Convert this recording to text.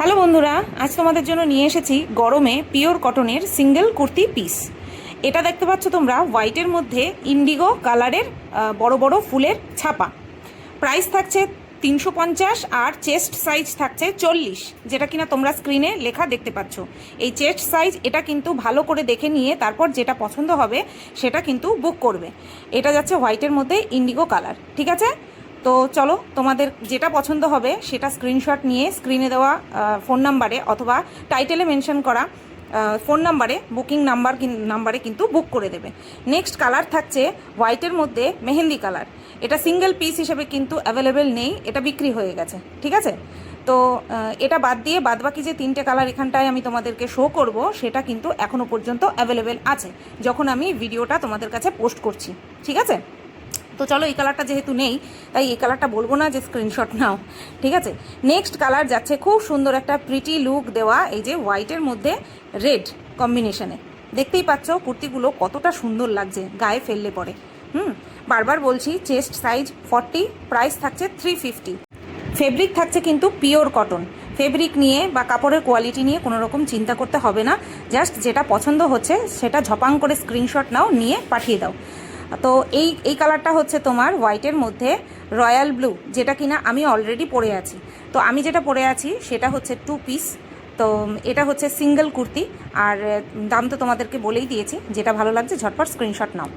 Hello বন্ধুরা, আজ তোমাদের জন্য নিয়ে এসেছি গরমে পিওর কটনের সিঙ্গেল কুর্তি পিস। এটা দেখতে পাচ্ছ তোমরা হোয়াইটের মধ্যে ইন্ডিগো কালারের বড় বড় ফুলের ছাপা। প্রাইস থাকছে 350 আর চেস্ট সাইজ থাকছে 40, যেটা কিনা তোমরা স্ক্রিনে লেখা দেখতে পাচ্ছ। এই চেস্ট সাইজ এটা কিন্তু ভালো করে দেখে নিয়ে তারপর যেটা পছন্দ হবে সেটা কিন্তু বুক করবে। এটা যাচ্ছে হোয়াইটের মধ্যে ইন্ডিগো কালার, ঠিক আছে? তো চলো, তোমাদের যেটা পছন্দ হবে সেটা স্ক্রিনশট নিয়ে স্ক্রিনে দেওয়া ফোন নাম্বারে অথবা টাইটেলে মেনশন করা ফোন নাম্বারে বুকিং নাম্বারে কিন্তু বুক করে দেবে। নেক্সট কালার থাকছে হোয়াইটের মধ্যে মেহেন্দি কালার। এটা সিঙ্গেল পিস হিসেবে কিন্তু অ্যাভেলেবেল নেই, এটা বিক্রি হয়ে গেছে, ঠিক আছে? তো এটা বাদ দিয়ে বাদবাকি যে তিনটে কালার এখানটায় আমি তোমাদেরকে শো করব সেটা কিন্তু এখনও পর্যন্ত অ্যাভেলেবেল আছে যখন আমি ভিডিওটা তোমাদের কাছে পোস্ট করছি, ঠিক আছে? তো চলো, এই কালারটা যেহেতু নেই তাই এই কালারটা বলবো না যে স্ক্রিনশট নাও, ঠিক আছে? নেক্সট কালার যাচ্ছে খুব সুন্দর একটা প্রিটি লুক দেওয়া, এই যে হোয়াইটের মধ্যে রেড কম্বিনেশনে। দেখতেই পাচ্ছ কুর্তিগুলো কতটা সুন্দর লাগছে গায়ে ফেললে পরে। বারবার বলছি, চেস্ট সাইজ 40, প্রাইস থাকছে 350। ফেব্রিক থাকছে কিন্তু পিওর কটন। ফেব্রিক নিয়ে বা কাপড়ের কোয়ালিটি নিয়ে কোনো রকম চিন্তা করতে হবে না, জাস্ট যেটা পছন্দ হচ্ছে সেটা ঝপাং করে স্ক্রিনশট নাও, নিয়ে পাঠিয়ে দাও। তো এই কালারটা হচ্ছে তোমার হোয়াইটের মধ্যে রয়্যাল ব্লু, যেটা কিনা আমি অলরেডি পরে আছি। তো আমি যেটা পরে আছি সেটা হচ্ছে 2 পিস। তো এটা হচ্ছে সিঙ্গেল কুর্তি, আর দাম তো তোমাদেরকে বলেই দিয়েছি। যেটা ভালো লাগছে ঝটপট স্ক্রিনশট নাও।